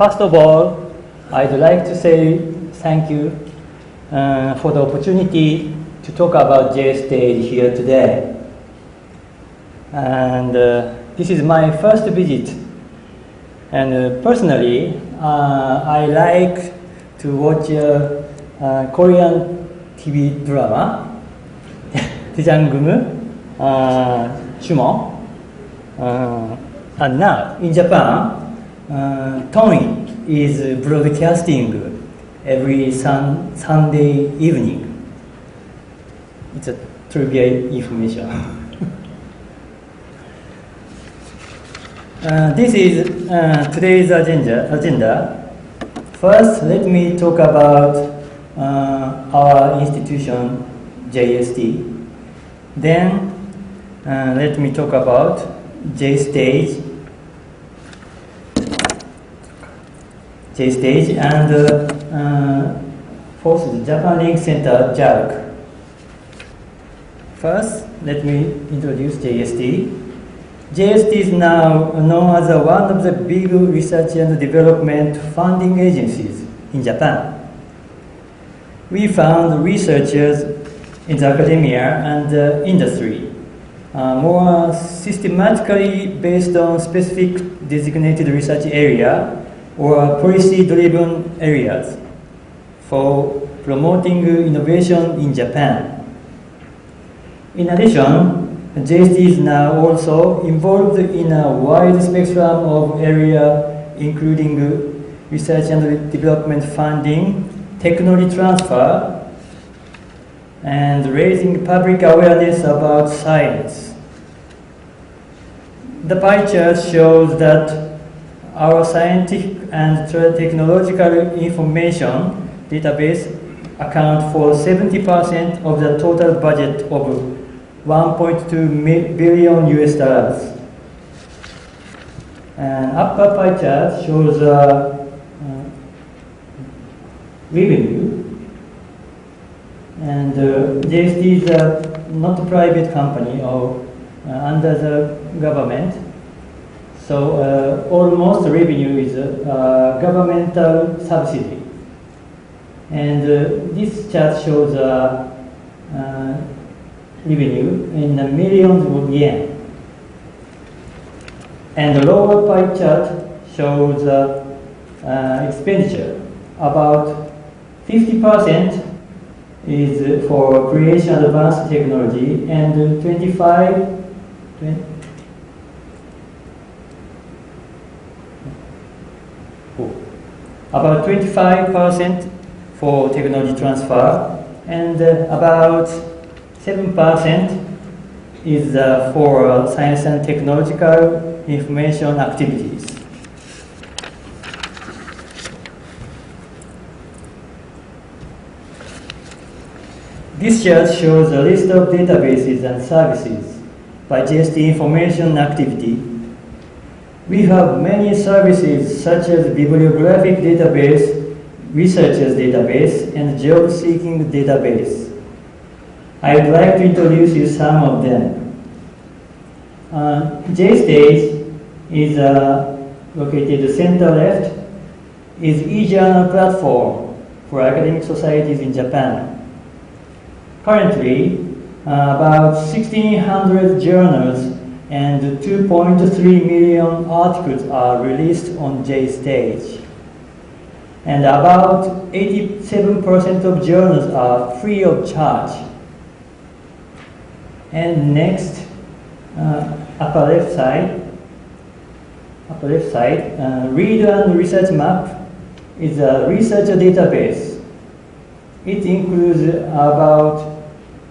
First of all, I'd like to say thank you for the opportunity to talk about JST here today. And this is my first visit. And personally, I like to watch Korean TV drama, 대장금을 주모. And now in Japan, Tony is broadcasting every Sunday evening. It's a trivia information. This is today's agenda. First, let me talk about our institution, JST. Then, let me talk about JStage, and fourth, the Japan Link Center, JALC. First, let me introduce JST. JST is now known as one of the big research and development funding agencies in Japan. We found researchers in the academia and the industry more systematically based on specific designated research area or policy-driven areas for promoting innovation in Japan. In addition, JST is now also involved in a wide spectrum of areas, including research and development funding, technology transfer, and raising public awareness about science. The pie chart shows that our scientific and technological information database account for 70% of the total budget of 1.2 billion US dollars. And upper pie chart shows revenue. And JST is not a private company or under the government. So almost revenue is governmental subsidy. And this chart shows revenue in the millions of yen. And the lower pie chart shows expenditure. About 50% is for creation of advanced technology, and about 25% for technology transfer, and about 7% is for science and technological information activities. This chart shows a list of databases and services by JST information activity. We have many services such as bibliographic database, researchers database, and job-seeking database. I would like to introduce you some of them. JStage is located center left, is e-journal platform for academic societies in Japan. Currently, about 1,600 journals and 2.3 million articles are released on JStage. And about 87% of journals are free of charge. And next, upper left side, Reader and Research Map is a researcher database. It includes about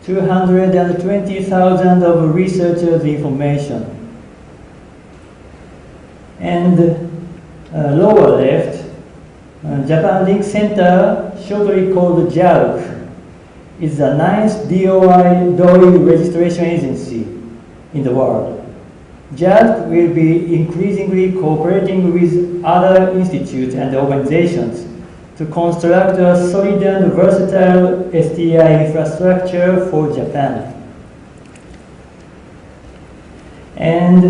220,000 of researchers' information. And lower left, Japan Link Center, shortly called JALC, is the 9th DOI registration agency in the world. JALC will be increasingly cooperating with other institutes and organizations to construct a solid and versatile STI infrastructure for Japan. And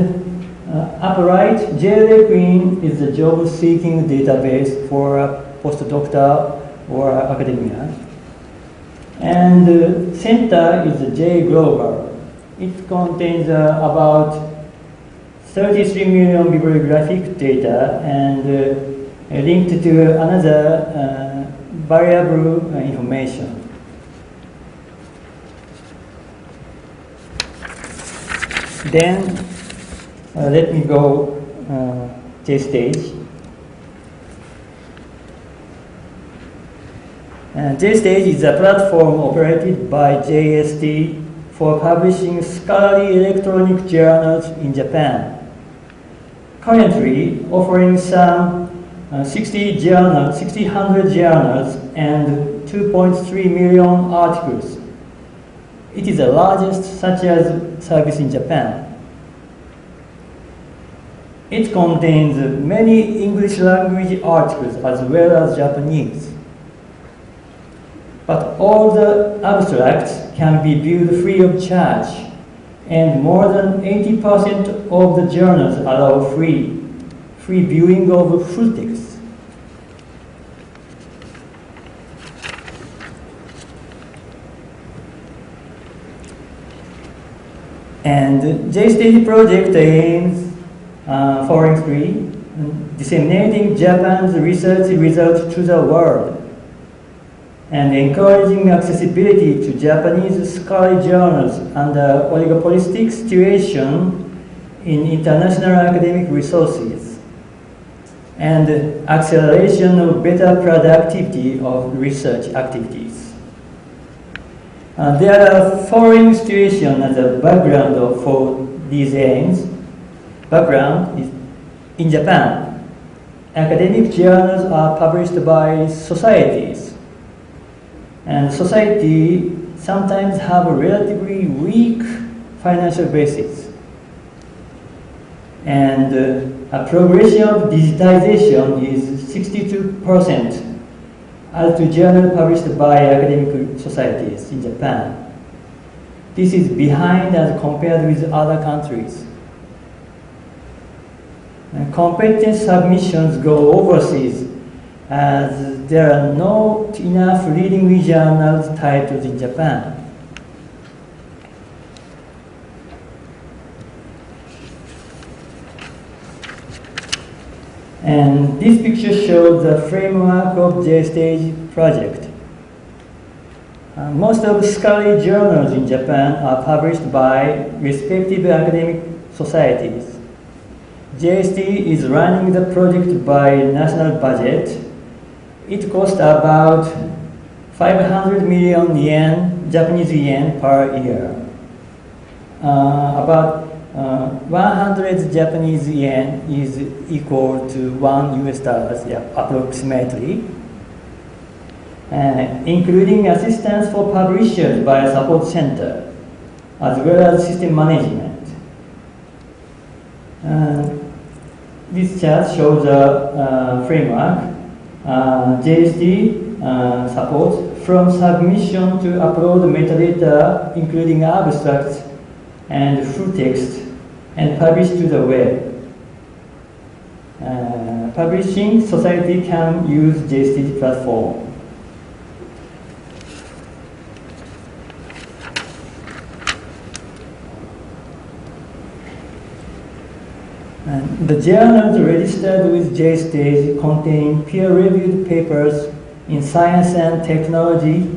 Upper right, JLA Queen is a job-seeking database for a postdoctor or academia. And center is the J Global. It contains about 33 million bibliographic data and linked to another variable information. Then let me go JStage. JStage is a platform operated by JST for publishing scholarly electronic journals in Japan. Currently offering some 60 journals and 2.3 million articles. It is the largest such as service in Japan. It contains many English language articles as well as Japanese. But all the abstracts can be viewed free of charge, and more than 80% of the journals allow free viewing of full text. And JST project aims following three: disseminating Japan's research results to the world, and encouraging accessibility to Japanese scholarly journals under oligopolistic situation in international academic resources, and acceleration of better productivity of research activities. There are following situations as a background for these aims. Background is in Japan, academic journals are published by societies, and society sometimes have a relatively weak financial basis. And a progression of digitization is 62% as to journals published by academic societies in Japan. This is behind as compared with other countries. And competence submissions go overseas as there are not enough reading journals titles in Japan. And this picture shows the framework of JStage project. Most of the scholarly journals in Japan are published by respective academic societies. JST is running the project by national budget. It costs about 500 million yen, Japanese yen per year. About 100 Japanese yen is equal to $1 US, approximately, including assistance for publishers by a support center, as well as system management. This chart shows a framework. JST supports from submission to upload metadata, including abstracts and full text, and publish to the web. Publishing society can use JST platform. And the journals registered with JST contain peer-reviewed papers in science and technology,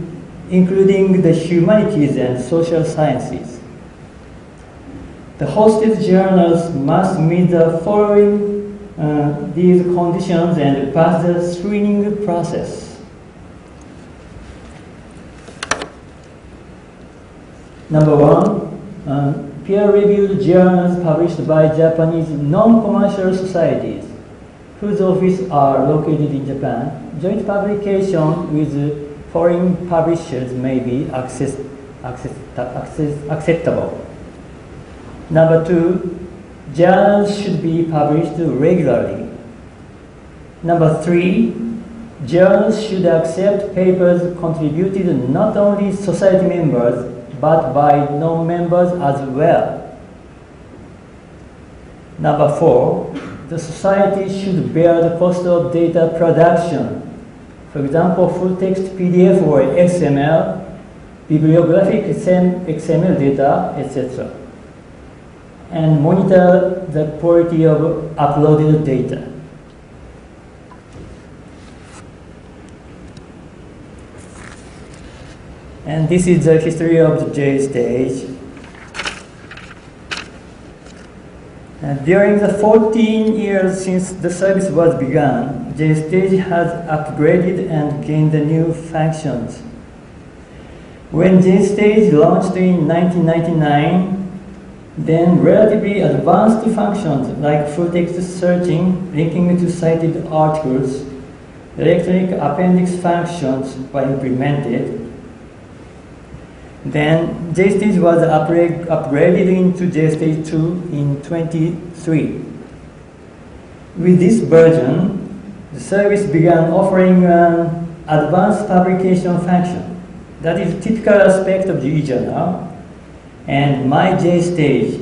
including the humanities and social sciences. The hosted journals must meet the following these conditions and pass the screening process. Number one, peer-reviewed journals published by Japanese non-commercial societies whose offices are located in Japan. Joint publication with foreign publishers may be acceptable. Number two, journals should be published regularly. Number three, journals should accept papers contributed not only society members but by non-members as well. Number 4, the society should bear the cost of data production. For example, full text PDF or XML, bibliographic XML data, etc. And monitor the quality of uploaded data. And this is the history of the JST. And during the 14 years since the service was begun, JST has upgraded and gained new functions. When JST launched in 1999, then relatively advanced functions like full-text searching, linking to cited articles, electronic appendix functions were implemented. Then JST was upgraded into JST 2 in 23. With this version, the service began offering an advanced publication function that is a typical aspect of the e-journal, and My JST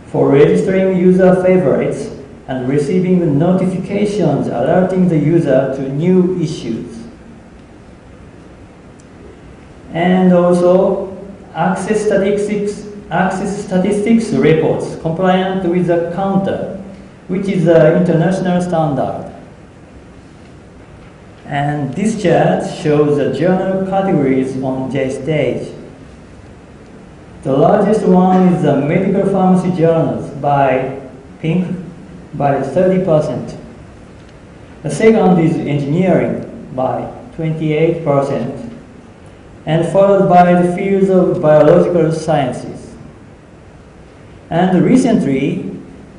for registering user favorites and receiving notifications alerting the user to new issues. And also access statistics reports compliant with the counter, which is the international standard. And this chart shows the journal categories on JST. The largest one is the medical pharmacy journals by pink by 30%. The second is engineering by 28%. And followed by the fields of biological sciences. And recently,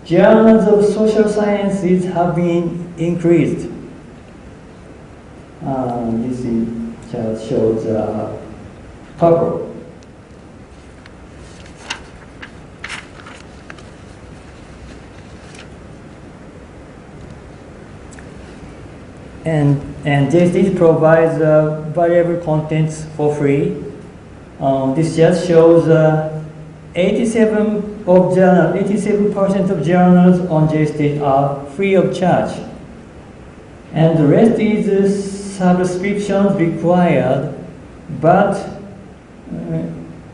journals of social sciences have been increased. This chart shows purple. And JST provides variable contents for free. This just shows 87% of journals on JST are free of charge. And the rest is subscriptions required, but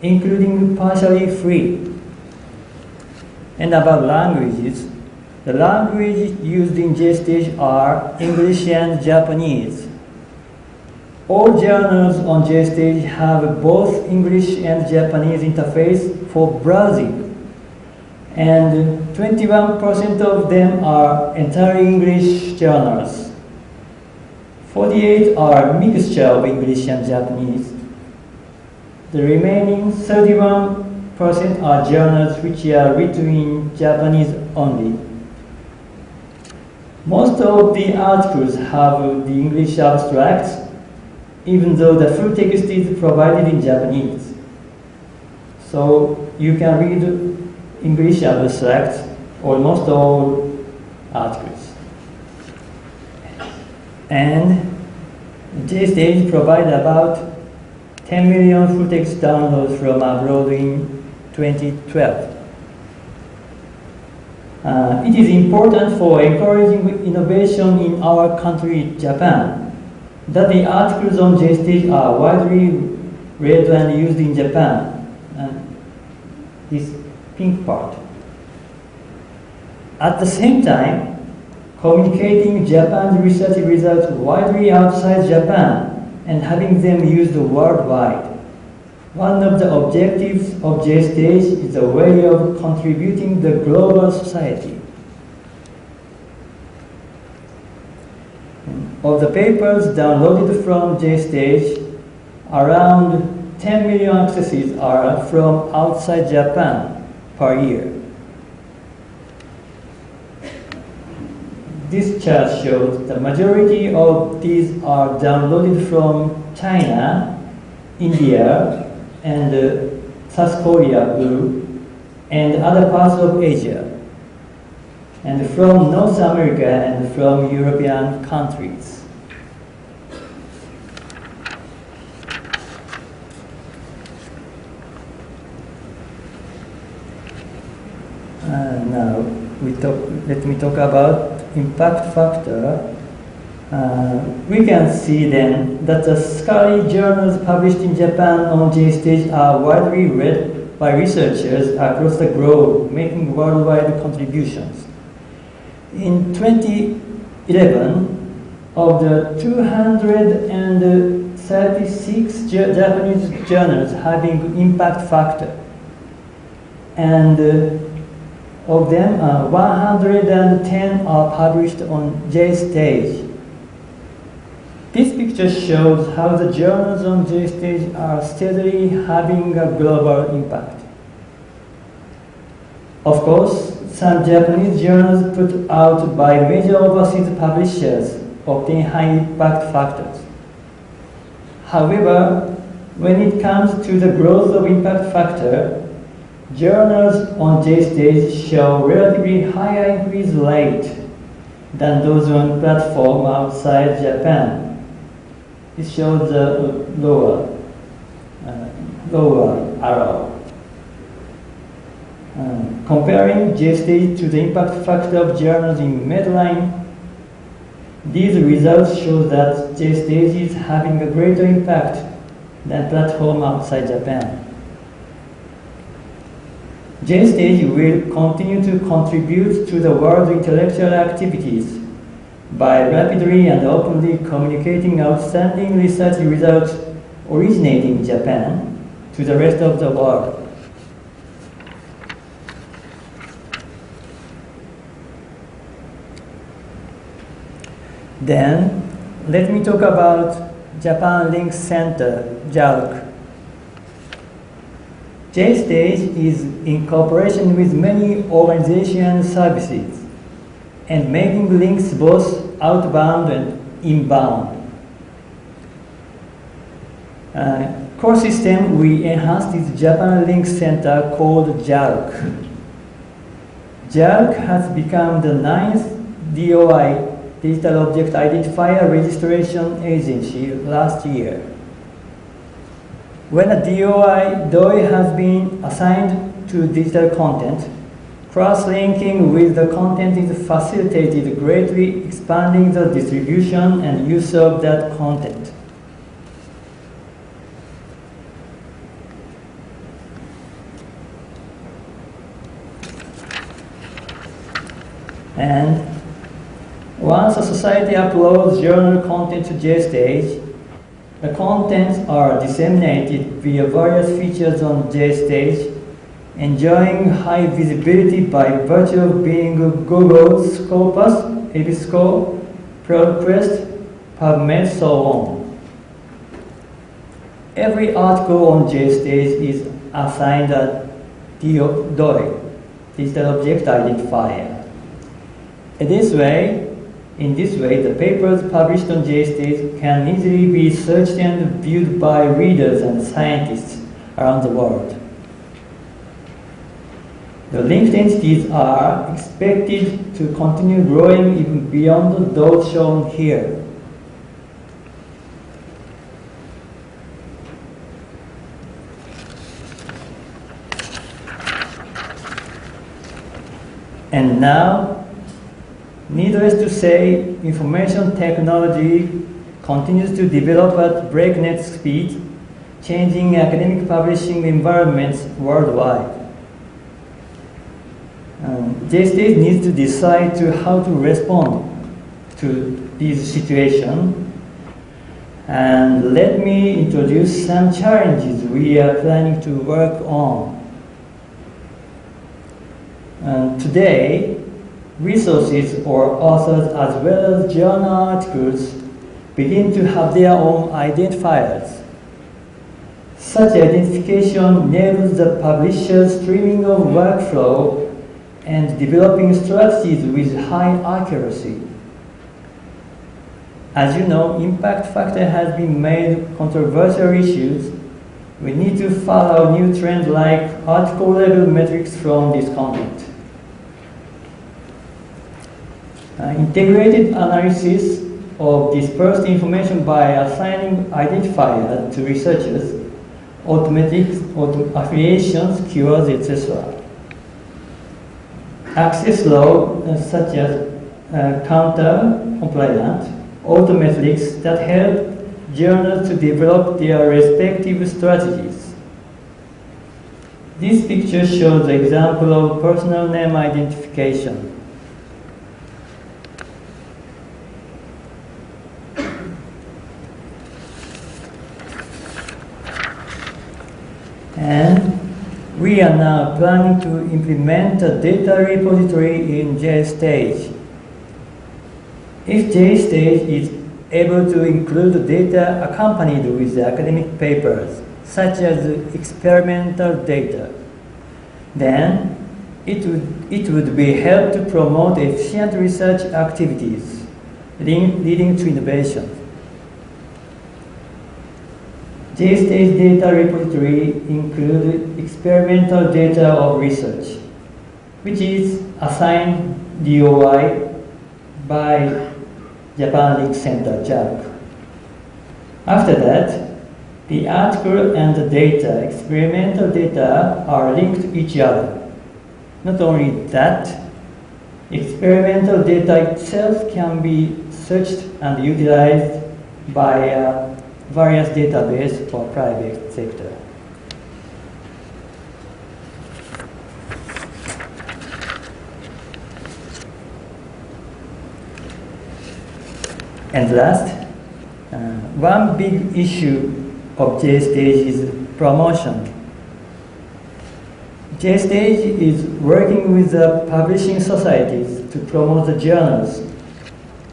including partially free. And about languages, the languages used in JST are English and Japanese. All journals on JST have both English and Japanese interface for browsing. And 21% of them are entirely English journals. 48 are mixture of English and Japanese. The remaining 31% are journals which are written in Japanese only. Most of the articles have the English abstracts, even though the full text is provided in Japanese. So you can read English abstracts, almost all articles. And JST provides about 10 million full text downloads from abroad in 2012. It is important for encouraging innovation in our country, Japan, that the articles on JST are widely read and used in Japan. This pink part. At the same time, communicating Japan's research results widely outside Japan and having them used worldwide. One of the objectives of JST is a way of contributing to the global society. Of the papers downloaded from JST, around 10 million accesses are from outside Japan per year. This chart shows the majority of these are downloaded from China, India, and South Korea, blue, and other parts of Asia, and from North America and from European countries. Now, let me talk about impact factor. We can see then that the scholarly journals published in Japan on JST are widely read by researchers across the globe, making worldwide contributions. In 2011, of the 236 Japanese journals having impact factor, and of them 110 are published on JST. This picture shows how the journals on JST are steadily having a global impact. Of course, some Japanese journals put out by major overseas publishers obtain high impact factors. However, when it comes to the growth of impact factor, journals on JST show relatively higher increase rate than those on platform outside Japan. It shows the lower arrow. Comparing JST to the impact factor of journals in Medline, these results show that JST is having a greater impact than platform outside Japan. JST will continue to contribute to the world's intellectual activities by rapidly and openly communicating outstanding research results originating in Japan to the rest of the world. Then, let me talk about Japan Link Center, JALC. JST is in cooperation with many organizations and services and making links both outbound and inbound. Core system we enhanced is Japan Link Center called JALC. JALC has become the 9th DOI, Digital Object Identifier Registration Agency, last year. When a DOI has been assigned to digital content, cross-linking with the content is facilitated, greatly expanding the distribution and use of that content. And once a society uploads journal content to JST, the contents are disseminated via various features on JST, enjoying high visibility by virtue of being Google, Scopus, Ebisco, ProQuest, PubMed, so on. Every article on JST is assigned a DOI, Digital Object Identifier. In this way, the papers published on JST can easily be searched and viewed by readers and scientists around the world. The linked entities are expected to continue growing even beyond those shown here. And now, needless to say, information technology continues to develop at breakneck speed, changing academic publishing environments worldwide. JST needs to decide how to respond to this situation. And let me introduce some challenges we are planning to work on. Today, resources or authors as well as journal articles begin to have their own identifiers. Such identification enables the publisher's streaming of workflow and developing strategies with high accuracy. As you know, impact factor has been made controversial issues. We need to follow new trends like article level metrics from this content. Integrated analysis of dispersed information by assigning identifiers to researchers, automatic affiliations, keywords, etc. access law such as counter-compliant autometrics that help journals to develop their respective strategies. This picture shows the example of personal name identification. And we are now planning to implement a data repository in JST. If JST is able to include data accompanied with academic papers, such as experimental data, then it would be help to promote efficient research activities, leading to innovation. JST's data repository includes experimental data of research, which is assigned DOI by Japan Link Center, JAC. After that, the article and the data, experimental data, are linked to each other. Not only that, experimental data itself can be searched and utilized by various databases for private sector. And last, one big issue of JST is promotion. JST is working with the publishing societies to promote the journals.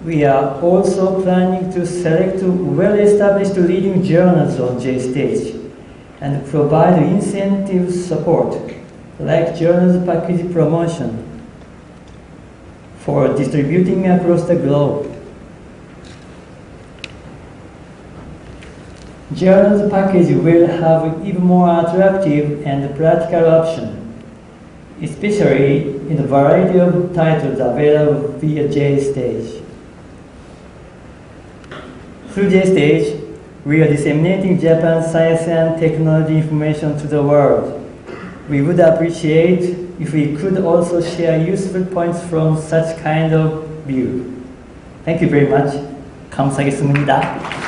We are also planning to select well-established leading journals on JST and provide incentive support, like journals package promotion, for distributing across the globe. Journals package will have even more attractive and practical option, especially in the variety of titles available via JST. Through JST, we are disseminating Japan's science and technology information to the world. We would appreciate if we could also share useful points from such kind of view. Thank you very much. 감사하겠습니다.